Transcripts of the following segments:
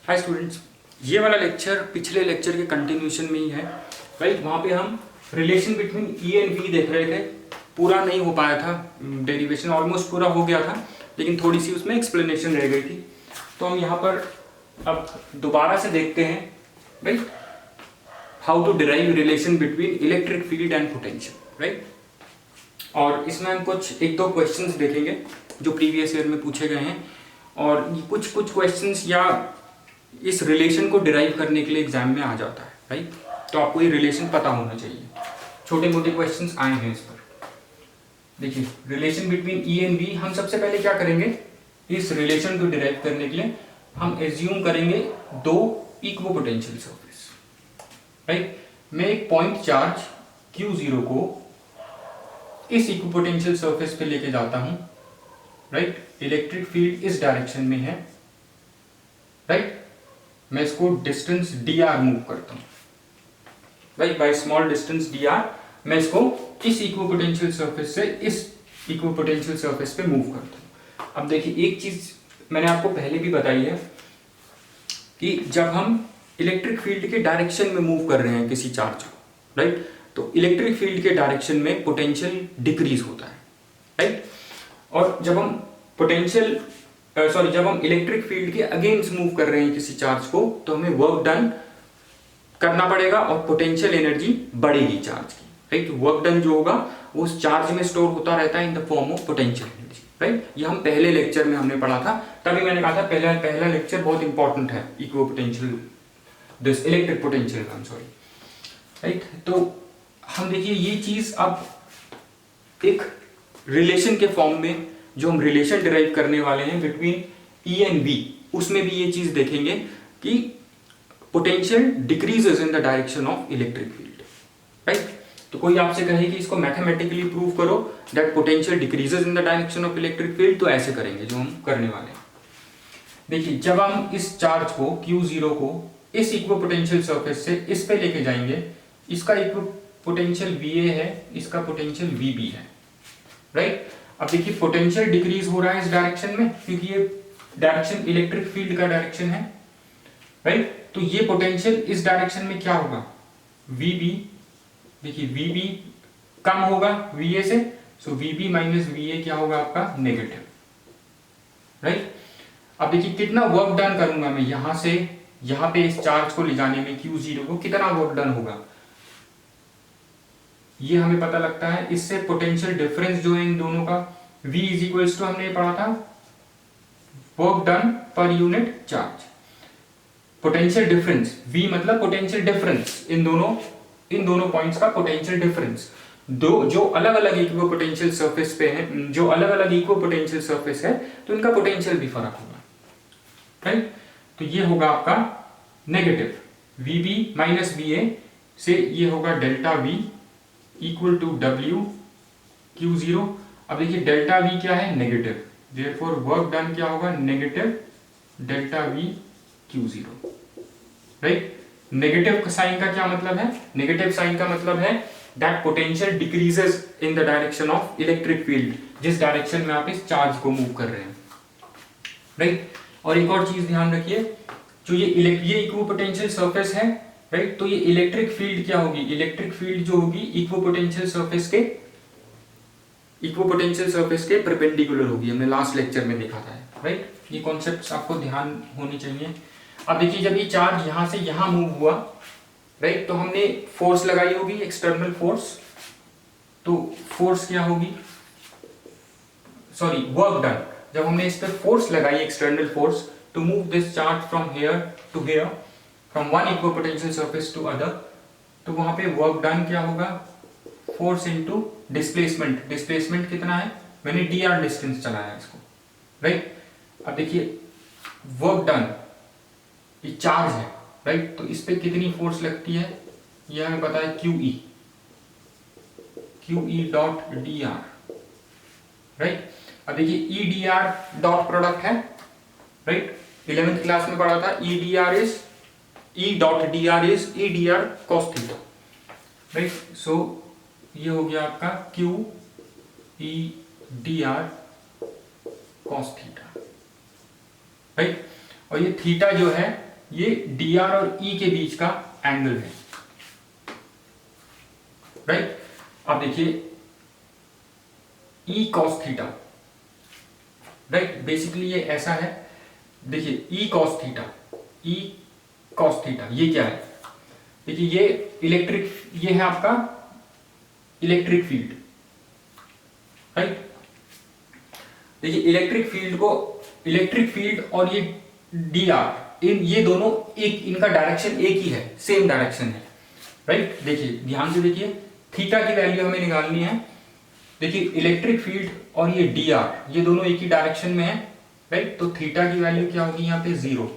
Hi students, ये वाला lecture पिछले लेक्चर के कंटिन्यूशन में ही है। राइट, वहाँ पे हम relation between E and V देख रहे थे। पूरा नहीं हो पाया था, डेरिवेशन ऑलमोस्ट पूरा हो गया था, लेकिन थोड़ी सी उसमें एक्सप्लेनेशन रह गई थी। तो हम यहाँ पर अब दोबारा से देखते हैं, right, how to derive relation between electric field and potential. Right, और इसमें हम कुछ एक दो क्वेश्चंस देखेंगे जो प्रीवियस ईयर में पूछे गए हैं, और कुछ क्वेश्चंस या इस रिलेशन को डिराइव करने के लिए एग्जाम में आ जाता है। राइट, तो आपको ये रिलेशन पता होना चाहिए। छोटे मोटे क्वेश्चंस आए हैं इस पर। देखिए, relation between E and V, हम सबसे पहले क्या करेंगे, इस रिलेशन को डिराइव करने के लिए हम एज्यूम करेंगे दो इक्वो पोटेंशियल सरफेस। राइट, मैं एक पॉइंट चार्ज Q0 को इस इक्वो पोटेंशियल सरफेस पे लेके जाता हूं। राइट, इलेक्ट्रिक फील्ड इस डायरेक्शन में है। राइट, मैं इसको डिस्टेंस dr मूव करता हूं। Right, by small distance dr मैं इसको इस इक्वो पोटेंशियल सरफेस से इस इक्वो पोटेंशियल सरफेस पे मूव करता हूं। अब देखिए, एक चीज मैंने आपको पहले भी बताई है कि जब हम इलेक्ट्रिक फील्ड के डायरेक्शन में मूव कर रहे हैं किसी चार्ज को, राइट, तो इलेक्ट्रिक फील्ड के डायरेक्शन में पोटेंशियल डिक्रीज होता है। राइट, और जब हम इलेक्ट्रिक फील्ड के अगेंस्ट मूव कर रहे हैं किसी चार्ज को, तो हमें वर्क डन करना पड़ेगा और पोटेंशियल एनर्जी बढ़ेगी चार्ज की। राइट, वर्क डन जो होगा वो उस चार्ज में स्टोर होता रहता है in the form of potential energy. Right, ये हम पहले लेक्चर में हमने पढ़ा था, तभी मैंने कहा था पहला लेक्चर बहुत इंपॉर्टेंट है, equipotential this electric potential, I am sorry. Right, तो हम देखिए ये चीज अब एक रिलेशन के फॉर्म में जो हम रिलेशन डिराइव करने वाले हैं बिटवीन ई एंड वी, उसमें भी ये चीज देखेंगे कि potential decreases in the direction of electric field. Right, तो कोई आपसे कहे कि इसको मैथमेटिकली प्रूव करो that potential decreases in the direction of electric field, तो ऐसे करेंगे जो हम करने वाले हैं। देखिए, जब हम इस चार्ज को Q0 को इस इक्वो पोटेंशियल सरफेस से इस पे लेके जाएंगे, इसका इक्वो पोटेंशियल VA है, इसका पोटेंशियल VB है। राइट, अब देखिए पोटेंशियल डिक्रीज हो रहा है इस डायरेक्शन में, क्योंकि ये डायरेक्शन इलेक्ट्रिक फील्ड का डायरेक्शन है। राइट, तो ये पोटेंशियल इस डायरेक्शन में क्या होगा, VB, देखिए VB कम होगा VA से, सो VB माइनस VA क्या होगा आपका, नेगेटिव। राइट, अब देखिए कितना वर्क डन करूंगा मैं यहां से यहां पे इस चार्ज को ले जाने में, Q0 को कितना वर्क डन होगा, ये हमें पता लगता है इससे। पोटेंशियल डिफरेंस जो है इन दोनों का, V इज इक्वल्स टू, हमने पढ़ा था work done per unit charge. Potential difference, V मतलब पोटेंशियल डिफरेंस, इन दोनों पॉइंट्स का पोटेंशियल डिफरेंस, दो जो अलग अलग इक्वो पोटेंशियल सरफेस पे है, जो अलग अलग इक्वो पोटेंशियल सरफेस है, तो इनका पोटेंशियल भी फर्क होगा। राइट, तो ये होगा आपका नेगेटिव VB माइनस VA से, ये होगा delta V equal to W Q0। अब देखिए डेल्टा V क्या है, नेगेटिव, देयरफॉर वर्क डन क्या होगा, negative delta V Q0। Right, negative sign का क्या मतलब है, नेगेटिव साइन का मतलब है that potential decreases in the direction of electric field, जिस डायरेक्शन में आप इस चार्ज को मूव कर रहे हैं। राइट, और एक और चीज ध्यान रखिए, जो ये इक्वो पोटेंशियल सरफेस है, राइट, तो ये इलेक्ट्रिक फील्ड क्या होगी, इलेक्ट्रिक फील्ड जो होगी इक्वो पोटेंशियल सरफेस के परपेंडिकुलर होगी, हमने लास्ट लेक्चर में देखा था। राइट, ये कॉन्सेप्ट्स आपको ध्यान होने चाहिए। अब देखिए, जब ये चार्ज यहां से यहां मूव हुआ, राइट, तो हमने फोर्स लगाई होगी, एक्सटर्नल फोर्स, तो फोर्स क्या होगी, सॉरी वर्क डन, जब हमने इस पर फोर्स लगाई, external force, to move this charge from here to here, from one equipotential surface to other, तो वहां पे वर्क डन क्या होगा, फोर्स इनटू डिस्प्लेसमेंट। डिस्प्लेसमेंट कितना है, मैंने dr डिस्टेंस चलाया इसको। राइट, अब देखिए वर्क डन, ये चार्ज है, राइट, तो इस पे कितनी फोर्स लगती है, यह हमें पता है QE डॉट dr। राइट, अब देखिए E dr डॉट प्रोडक्ट है। राइट, 11th क्लास में पढ़ा था E dot dr is E dr cos theta. Right, so ये हो गया आपका QE dr cos theta. Right, और ये थीटा जो है ये डी आर और ई के बीच का एंगल है, राइट। अब देखिए E cos theta, right, basically ये ऐसा है, देखिए E cos theta, E cos theta ये क्या है, देखिए ये इलेक्ट्रिक, ये है आपका इलेक्ट्रिक फील्ड, राइट। देखिए इलेक्ट्रिक फील्ड और ये डी आर, ये दोनों एक, इनका डायरेक्शन एक ही है, सेम डायरेक्शन है, राइट। देखिए ध्यान से देखिए, थीटा की वैल्यू हमें निकालनी है। देखिए इलेक्ट्रिक फील्ड और ये डी आर, ये दोनों एक ही डायरेक्शन में है, राइट। तो थीटा की वैल्यू क्या होगी यहाँ पे 0,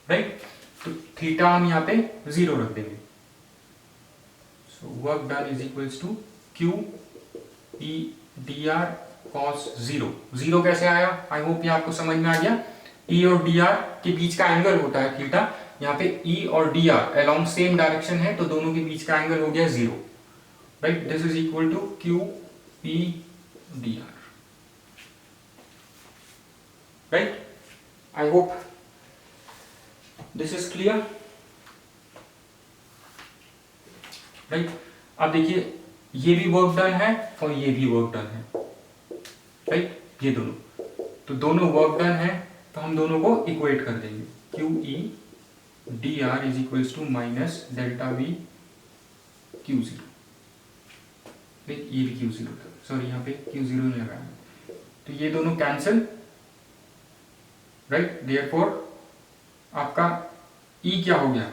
राइट। तो थीटा हम यहाँ पे 0 रख देंगे। So work done is equals to Q E D R cos 0। 0 कैसे आया, आई होप ये आपको समझ में आ गया। ई और डी आर के बीच का एंगल होता है थीटा, यहाँ पे ई और D R along same direction है, तो दोनों के बीच का एंगल हो गया 0, right. This is equal to Q E D R, right. I hope this is clear, right. अब देखिए ये भी वर्क डन है और ये भी वर्क डन है, राइट, ये दोनों, तो दोनों वर्क डन है, तो हम दोनों को इक्वेट कर देंगे। Q E D R is equals to minus delta V Q zero, ये भी क्यू जीरो था, सॉरी यहाँ पे क्यू जीरो नहीं लगाया, तो ये दोनों कैंसिल, राइट। देयरफॉर आपका ई क्या हो गया,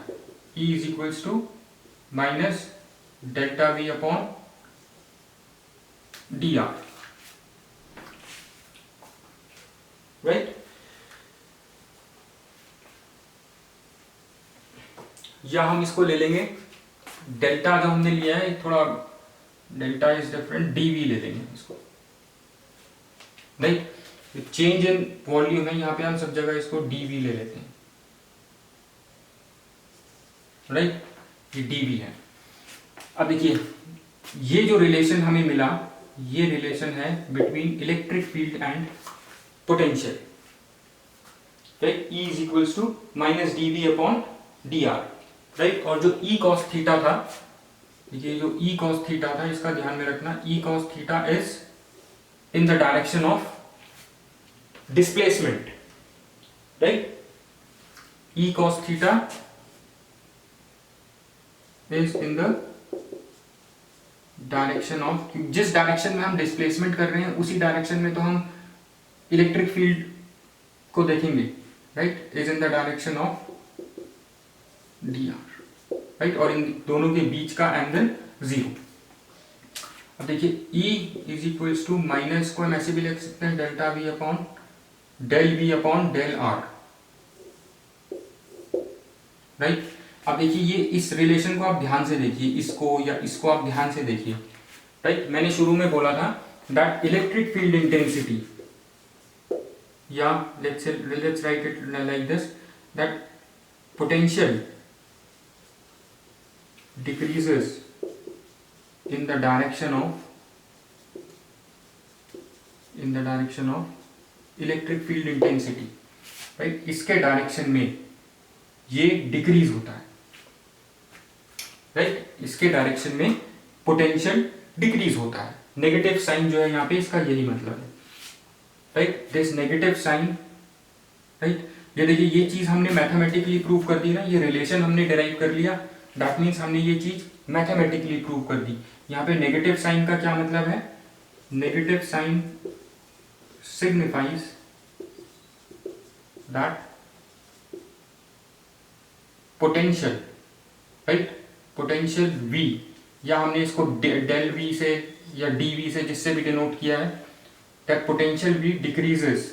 E is equals to minus delta V upon D R, right. या हम इसको ले लेंगे, डेल्टा जो हमने लिया है थोड़ा, डेल्टा इज डिफरेंट, डीवी ले लेंगे इसको, राइट। चेंज इन वॉल्यूम है, यहाँ पे हम सब जगह इसको डीवी ले लेते हैं, राइट, ये डीवी है। अब देखिए ये जो रिलेशन हमें मिला, ये रिलेशन है between electric field and potential, right. E is equals to minus D V upon D R, right. और जो E cos थीटा था, देखिए जो E cos थीटा था, इसका ध्यान में रखना, E cos theta is in the direction of displacement, right. E cos theta is in the direction of, जिस डायरेक्शन में हम डिस्प्लेसमेंट कर रहे हैं उसी डायरेक्शन में तो हम इलेक्ट्रिक फील्ड को देखेंगे, right, is in the direction of D R, right. और इन दोनों के बीच का एंगल 0। अब देखिए E is equals to minus को हम ऐसे भी लिख सकते हैं, delta V upon del R, right. अब देखिए ये इस रिलेशन को आप ध्यान से देखिए, इसको या इसको आप ध्यान से देखिए, राइट। मैंने शुरू में बोला था दैट इलेक्ट्रिक फील्ड इंटेंसिटी, या let's write it like this, that potential decreases in the direction of electric field intensity, right। इसके डायरेक्शन में ये डिक्रीज होता है, राइट। इसके डायरेक्शन में पोटेंशियल डिक्रीज होता है, नेगेटिव साइन जो है यहाँ पे इसका यही मतलब है, right. This negative sign, right. ये देखिए ये चीज हमने मैथमेटिकली प्रूव कर दी ना, ये रिलेशन हमने डिराइव कर लिया, दैट मीन्स हमने ये चीज मैथमेटिकली प्रूव कर दी। यहाँ पे नेगेटिव साइन का क्या मतलब है, negative sign signifies that potential, right, potential V, या हमने इसको डेल V से या dV से जिससे भी डिनोट किया है, that potential V decreases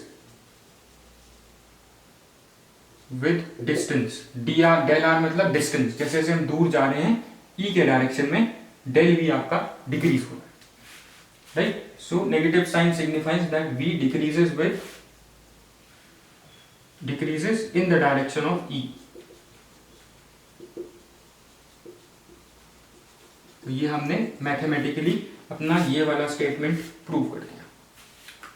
with distance, dr del r मतलब distance, जैसे जैसे हम दूर जा रहे हैं E के डायरेक्शन में del V आपका डिक्रीज हो रहा है, right. So negative sign signifies that V decreases in the direction of E। तो ये हमने मैथमेटिकली अपना ये वाला स्टेटमेंट प्रूव कर दिया,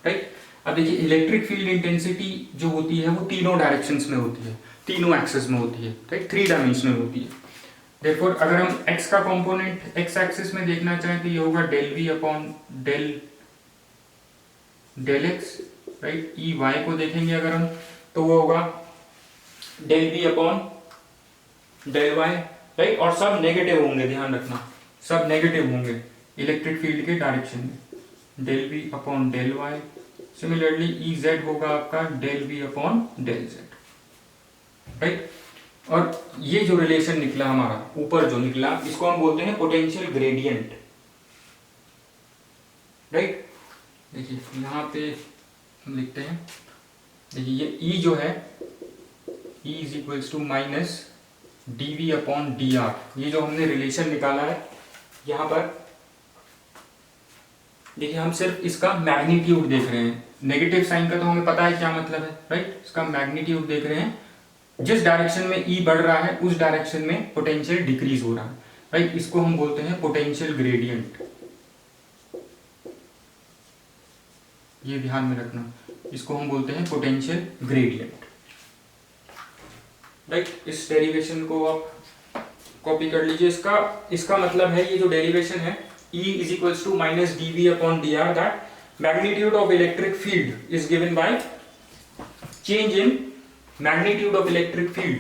राइट। अब देखिए इलेक्ट्रिक फील्ड इंटेंसिटी जो होती है वो तीनों डायरेक्शंस में होती है, तीनों एक्सेस में होती है, राइट, 3 डायमेंशनल होती है। देयरफॉर अगर हम x का कंपोनेंट x एक्सिस में देखना चाहें तो ये होगा del v upon del X, right. E Y को देखेंगे अगर हम तो वो होगा del v upon del Y, right. और सब नेगेटिव होंगे, ध्यान रखना, सब नेगेटिव होंगे इलेक्ट्रिक फील्ड के डायरेक्शन में। Del v upon del Y, similarly E Z होगा आपका del v upon del Z, right. और ये जो रिलेशन निकला हमारा ऊपर जो निकला, इसको हम बोलते हैं पोटेंशियल ग्रेडियंट, राइट। देखिए यहाँ पे हम लिखते हैं, देखिए ये ई जो है, E is equals to minus D V upon D R, ये जो हमने रिलेशन निकाला है यहाँ पर, देखिए हम सिर्फ इसका मैग्नीट्यूड देख रहे हैं। नेगेटिव साइन का तो हमें पता है क्या मतलब है, राइट। इसका मैग्नीट्यूड देख रहे हैं, जिस डायरेक्शन में ई बढ़ रहा है उस डायरेक्शन में पोटेंशियल डिक्रीज हो रहा है, राइट। इसको हम बोलते हैं पोटेंशियल ग्रेडियंट, ये ध्यान में रखना, इसको हम बोलते हैं पोटेंशियल ग्रेडियंट, राइट। इस डेरिवेशन को आप कॉपी कर लीजिए। इसका मतलब है, ये जो डेरिवेशन है E is equals to minus dV upon dr, that magnitude of electric field is given by change in magnitude of electric field.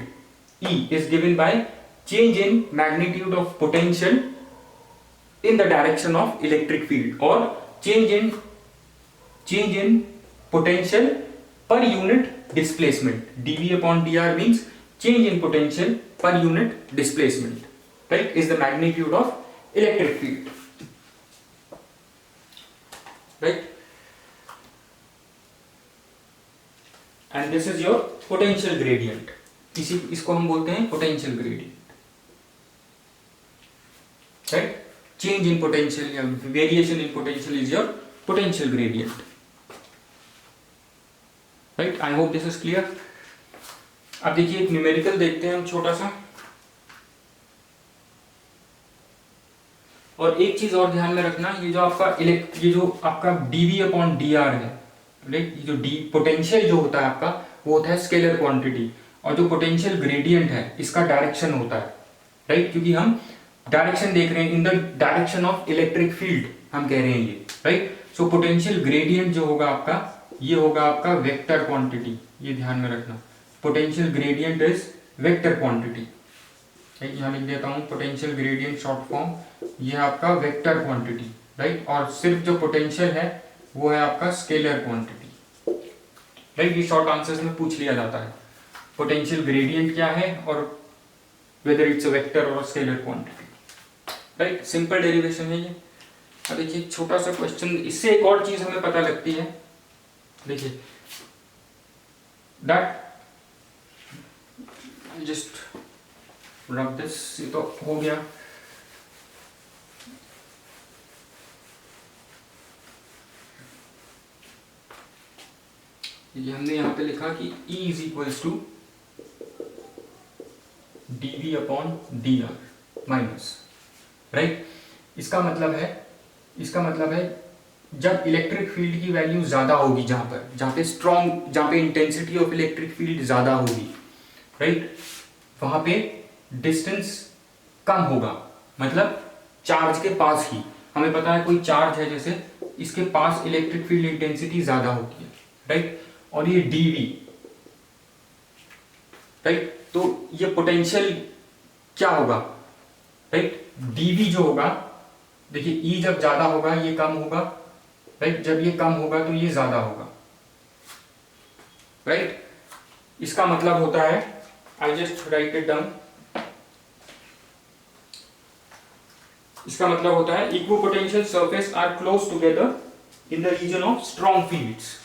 E is given by change in magnitude of potential in the direction of electric field, or change in potential per unit displacement. dV upon dr means change in potential per unit displacement, right, is the magnitude of electric field, right. And this is your potential gradient, इसको हम बोलते हैं potential gradient, right. Change in potential या variation in potential is your potential gradient, right. I hope this is clear. अब देखिए एक numerical देखते हैं हम छोटा सा, और एक चीज और ध्यान में रखना, ये जो आपका dV अपॉन dr है, राइट, ये जो पोटेंशियल जो होता है आपका, वो होता है स्केलर क्वांटिटी, और जो पोटेंशियल ग्रेडियंट है इसका डायरेक्शन होता है, राइट, क्योंकि हम डायरेक्शन देख रहे हैं, इन the direction of electric field हम कह रहे हैं ये, राइट। सो पोटेंशियल ग्रेडियंट जो होगा आपका, ये होगा आपका वेक्टर क्वांटिटी, ये ध्यान में रखना, potential gradient is vector quantity, यहाँ लिख देता हूँ पोटेंशियल ग्रेडियंट शॉर्ट फॉर्म, ये आपका वेक्टर क्वांटिटी, राइट। और सिर्फ जो पोटेंशियल है वो है आपका स्केलर क्वांटिटी, राइट। ये शॉर्ट आंसर्स में पूछ लिया जाता है, पोटेंशियल ग्रेडियंट क्या है और वेदर इट्स अ वेक्टर और scalar quantity, right. Simple derivation है ये। अब देखिए एक छोटा सा क्वेश्चन, इससे एक और चीज हमें पता लगती है, देखिए दैट जस्ट रब दिस, ये तो हो गया। ये हमने यहां पे लिखा कि E is equals to dV upon dr minus, right. इसका मतलब है जब इलेक्ट्रिक फील्ड की वैल्यू ज्यादा होगी, जहां पे इंटेंसिटी ऑफ इलेक्ट्रिक फील्ड ज्यादा होगी, राइट, वहां पे डिस्टेंस कम होगा, मतलब चार्ज के पास ही, हमें पता है कोई चार्ज है जैसे, इसके पास इलेक्ट्रिक फील्ड इंटेंसिटी ज्यादा होती है, राइट, और ये dV, राइट। तो ये पोटेंशियल क्या होगा, राइट, dV जो होगा, देखिए E जब ज्यादा होगा ये कम होगा, राइट, जब ये कम होगा तो ये ज्यादा होगा, राइट। इसका मतलब होता है, I just write it down, इसका मतलब होता है equipotential surface are close together in the region of strong fields.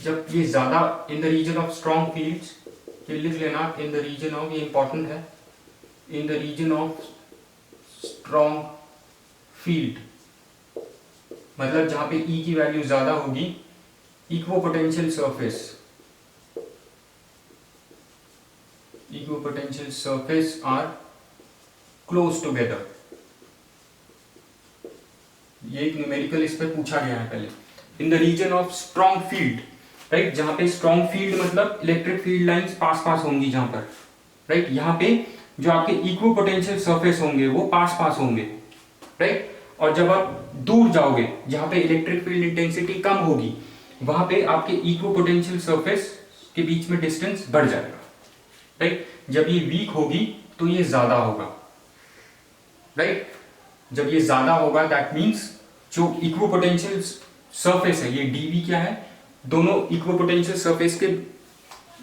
जब ये ज्यादा in the region of strong fields, ये लिख लेना, इन द रीजन ऑफ, ये इंपॉर्टेंट है, in the region of strong field, मतलब जहां पे E की वैल्यू ज्यादा होगी, equipotential surface are close together. ये एक न्यूमेरिकल इस पे पूछा गया है पहले, in the region of strong field, right, जहां पे स्ट्रॉन्ग फील्ड मतलब इलेक्ट्रिक फील्ड लाइंस पास होंगी, जहां पर राइट। यहाँ पे जो आपके इक्विपोटेंशियल सरफेस होंगे वो पास पास होंगे, राइट। और जब आप दूर जाओगे जहां पे इलेक्ट्रिक फील्ड इंटेंसिटी कम होगी, वहां पे आपके इक्विपोटेंशियल सरफेस के बीच में डिस्टेंस बढ़ जाएगा, राइट। जब ये वीक होगी तो ये ज्यादा होगा, राइट। जब ये ज्यादा होगा दैट मींस जो इक्विपोटेंशियल सरफेस है, ये डीवी क्या है, दोनों इक्विपोटेंशियल सरफेस के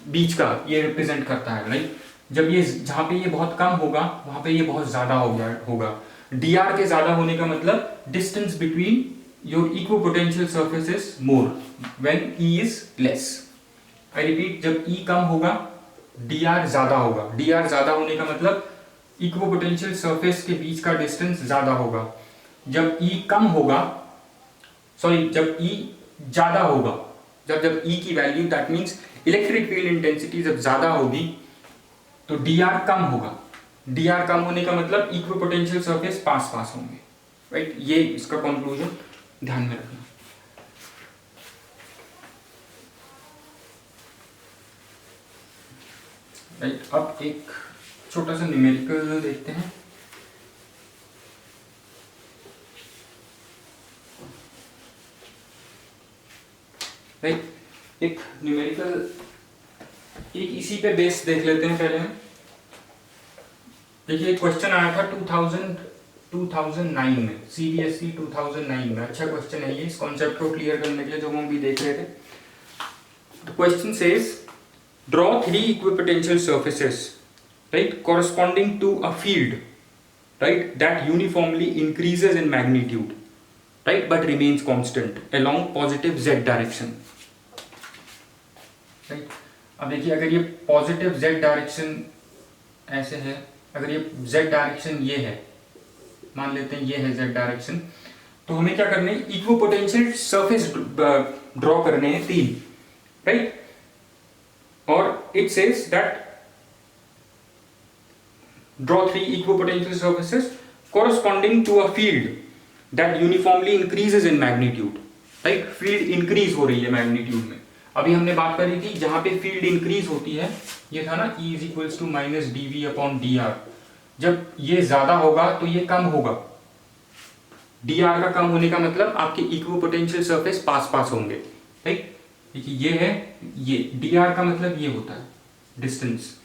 बीच का ये रिप्रेजेंट करता है, राइट। जब ये जहां पे ये बहुत कम होगा वहां पे ये बहुत ज्यादा होगा। dr के ज्यादा होने का मतलब distance between your equipotential surface is more when e is less. I repeat, जब e कम होगा dr ज्यादा होगा। dr ज्यादा होने का मतलब इक्विपोटेंशियल सरफेस के बीच का डिस्टेंस ज्यादा होगा। जब e कम होगा, सॉरी, जब e ज्यादा होगा, जब e की value that means electric field intensity जब ज्यादा होगी तो dr कम होगा। dr कम होने का मतलब इक्विपोटेंशियल सरफेस पास पास होंगे, राइट। ये इसका कंक्लूजन ध्यान में रखना, राइट। अब एक छोटा सा न्यूमेरिकल देखते हैं। राइट, एक न्यूमेरिकल एक इसी पे बेस देख लेते हैं पहले हम। देखिए एक क्वेश्चन आया था 2009 में, सीबीएसई 2009 में। अच्छा क्वेश्चन है ये, इस कॉन्सेप्ट को क्लियर करने के लिए जो हम भी देख रहे थे। The question says draw 3 equipotential surfaces, right, corresponding to a field, right, that uniformली increases in magnitude, right, but remains constant along positive z direction, right। अब देखिए अगर ये पॉजिटिव z डायरेक्शन ऐसे है, अगर ये z डायरेक्शन ये है, मान लेते हैं ये है z डायरेक्शन, तो हमें क्या करने हैं, इक्विपोटेंशियल सरफेस ड्रॉ करने हैं 3, राइट। और it says that draw 3 equipotential surfaces corresponding to a field that uniformly increases in magnitude, right। Field increase हो रही है मैग्नीट्यूड में। अभी हमने बात करी थी जहां पे फील्ड इंक्रीज होती है, ये था ना E is equals to minus dv upon dr। जब ये ज्यादा होगा तो ये कम होगा। dr का कम होने का मतलब आपके इक्विपोटेंशियल सरफेस पास पास होंगे, राइट। देखिए ये है, ये dr का मतलब ये होता है डिस्टेंस।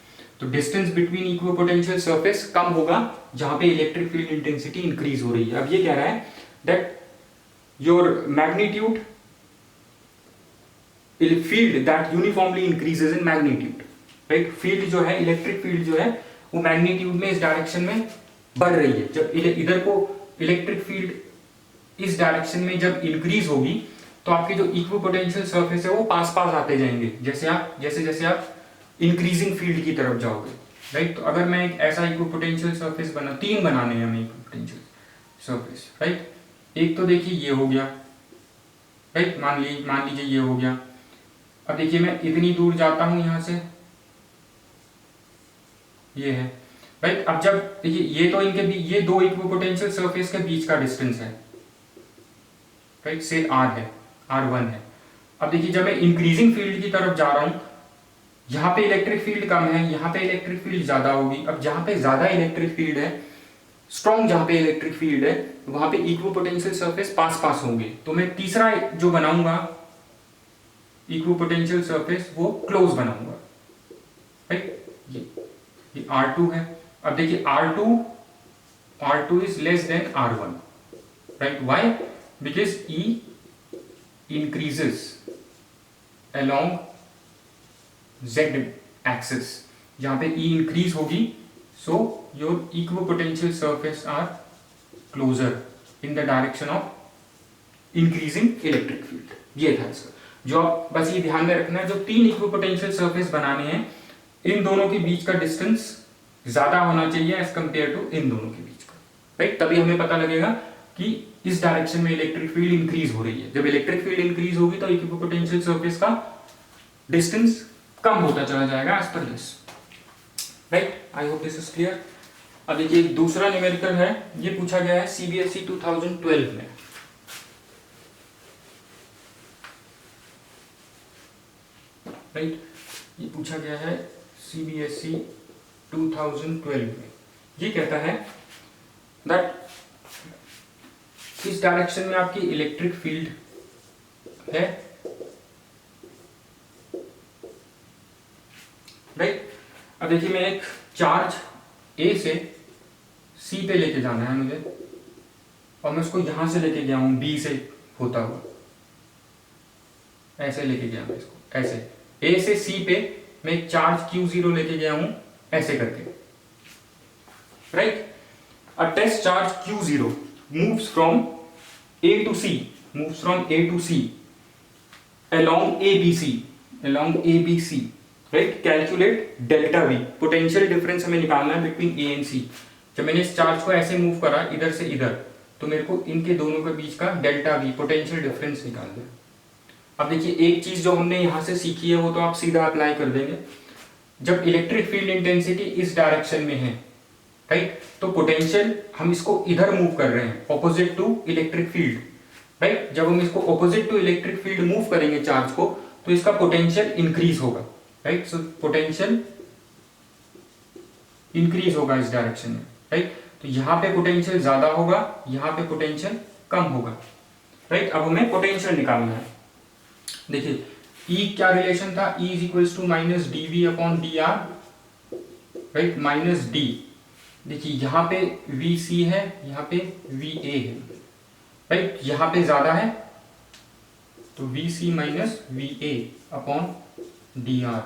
तो डिस्टेंस बिटवीन इक्विपोटेंशियल सरफेस कम होगा जहां पे इलेक्ट्रिक फील्ड इंटेंसिटी इंक्रीज हो रही है। अब ये कह रहा है that your magnitude field that uniformly increases in magnitude, right. Field जो है, इलेक्ट्रिक फील्ड जो है वो मैग्नीट्यूड में इस डायरेक्शन में बढ़ रही है। जब इधर को इलेक्ट्रिक फील्ड इस डायरेक्शन में जब इंक्रीज होगी तो आपके जो इक्विपोटेंशियल सरफेस है वो पास पास आते जाएंगे जैसे जैसे आप इंक्रीजिंग फील्ड की तरफ जाओगे, राइट। तो अगर मैं एक ऐसा इक्विपोटेंशियल सरफेस 3 बनाने हैं हमें इक्विपोटेंशियल सरफेस, राइट। एक तो देखिए ये हो गया, राइट, मान लीजिए ये हो गया। अब देखिए मैं इतनी दूर जाता हूं यहां से, ये है, राइट। अब जब देखिए ये तो इनके बीच, ये 2 इक्विपोटेंशियल सरफेस के बीच का डिस्टेंस है, राइट, से r है, r1 है। अब देखिए जब मैं इंक्रीजिंग फील्ड की तरफ जा रहा हूं, यहां पे इलेक्ट्रिक फील्ड कम है, यहां पे इलेक्ट्रिक फील्ड ज्यादा होगी। अब जहां पे ज्यादा इलेक्ट्रिक फील्ड है, स्ट्रॉन्ग जहां पे इलेक्ट्रिक फील्ड है, वहां पे इक्विपोटेंशियल सरफेस पास पास होंगे। तो मैं तीसरा जो बनाऊंगा इक्विपोटेंशियल सरफेस वो क्लोज बनाऊंगा, राइट। ये R2 है। अब देखिए R2 is less than R1, right. Why? Because E increases along z axis. जहां पे E इंक्रीज होगी, so your equipotential surface are closer in the direction of increasing electric field. ये था इसका, जो आप बस ये ध्यान में रखना है, जो 3 इक्विपोटेंशियल सरफेस बनाने हैं, इन दोनों के बीच का डिस्टेंस ज्यादा होना चाहिए एज कंपेयर टू इन दोनों के बीच का, राइट। तभी हमें पता लगेगा कि इस डायरेक्शन में इलेक्ट्रिक फील्ड इंक्रीज हो रही है। जब इलेक्ट्रिक फील्ड इंक्रीज होगी तो इक्विपोटेंशियल सरफेस का डिस्टेंस कम होता चला जाएगा as per this, right. I hope this is clear. अब देखिए एक दूसरा न्यूमेरिकल है, ये पूछा गया है सीबीएसई 2012 में, राइट। ये पूछा गया है सीबीएसई 2012 में ये कहता है दैट इस डायरेक्शन में आपकी इलेक्ट्रिक फील्ड है, राइट। अब देखिए मैं एक चार्ज ए से सी पे लेके जाना है मुझे, और मैं उसको यहां से लेके गया हूं बी से होता हुआ, ऐसे लेके गया मैं इसको, ऐसे ए से सी पे मैं एक चार्ज Q0 लेके गया हूं ऐसे करके, right. A test charge Q0 moves from A to C, moves from A to C along ABC, right? Calculate delta V, potential difference हमें निकालना है between A and C। जब मैंने इस चार्ज को ऐसे मूव करा इधर से इधर, तो मेरे को इनके दोनों के बीच का डेल्टा V पोटेंशियल डिफरेंस निकालना है। अब देखिए एक चीज जो हमने यहां से सीखी है वो तो आप सीधा अप्लाई कर देंगे। जब इलेक्ट्रिक फील्ड इंटेंसिटी इस डायरेक्शन में है, राइट, तो पोटेंशियल हम इसको इधर मूव कर रहे हैं opposite to electric field, right. जब हम इसको opposite to electric field move करेंगे चार्ज को, तो इसका पोटेंशियल इंक्रीज होगा, राइट। सो पोटेंशियल इंक्रीज होगा इस डायरेक्शन में, राइट। तो यहाँ पे पोटेंशियल ज्यादा होगा, यहाँ पे पोटेंशियल कम होगा, राइट। अब हमें पोटेंशियल निकालना है। देखिए E क्या रिलेशन था, E is equals to minus D V upon D R, right, minus D. देखिए यहाँ पे वी सी है, यहाँ पे वी ए है, राइट। यहाँ पे ज्यादा है तो V C minus V A upon D R,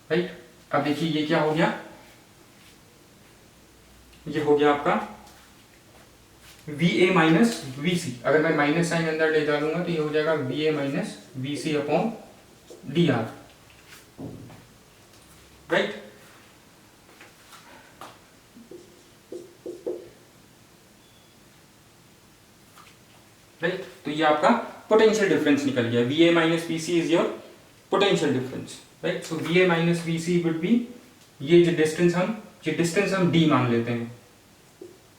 right. अब देखिए ये क्या हो गया, ये हो गया आपका वी ए माइनस वी सी। अगर मैं माइनस साइन अंदर ले डालूंगा तो ये हो जाएगा V A minus V C upon D R, right. Right, तो ये आपका पोटेंशियल डिफरेंस निकल गया। V A minus V C is your potential difference, right. So V A minus V C would be, ये जो डिस्टेंस हम D मान लेते हैं।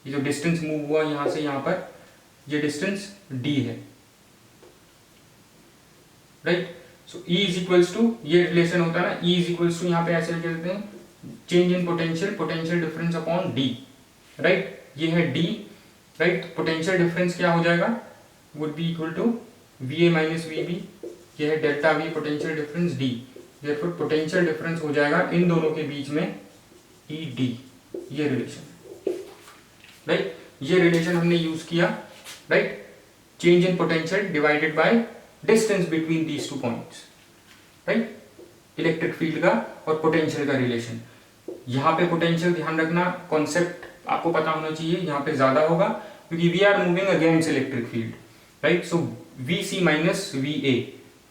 ये जो डिस्टेंस मूव हुआ यहां से यहां पर, ये डिस्टेंस d है, right. So E is equals to, ये रिलेशन होता है ना, E इज इक्वल्स टू यहाँ पे ऐसे लिख देते हैं change in potential difference upon d, right. ये है d, राइट। पोटेंशियल डिफरेंस क्या हो जाएगा, would be equal to V A minus V B, ये है delta v potential difference d। Therefore potential difference हो जाएगा इन दोनों के बीच में E d, ये रिलेशन, राइट। ये रिलेशन हमने यूज किया, right. Change in potential divided by distance between these two points, right. Electric field का और पोटेंशियल का रिलेशन। यहाँ पे पोटेंशियल ध्यान रखना, कॉन्सेप्ट आपको पता होना चाहिए, यहाँ पे ज्यादा होगा क्योंकि V R moving against electric field, right. So V C minus V A,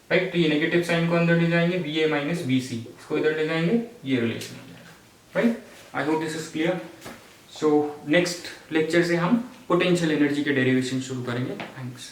right. तो ये नेगेटिव साइन को अंदर ले जाएंगे, V A minus V C, इसको इधर ले जाएंगे, ये रिलेशन हो जाएगा, right. I hope this is clear. So next lecture से हम पोटेंशियल एनर्जी के डेरिवेशन शुरू करेंगे। थैंक्स।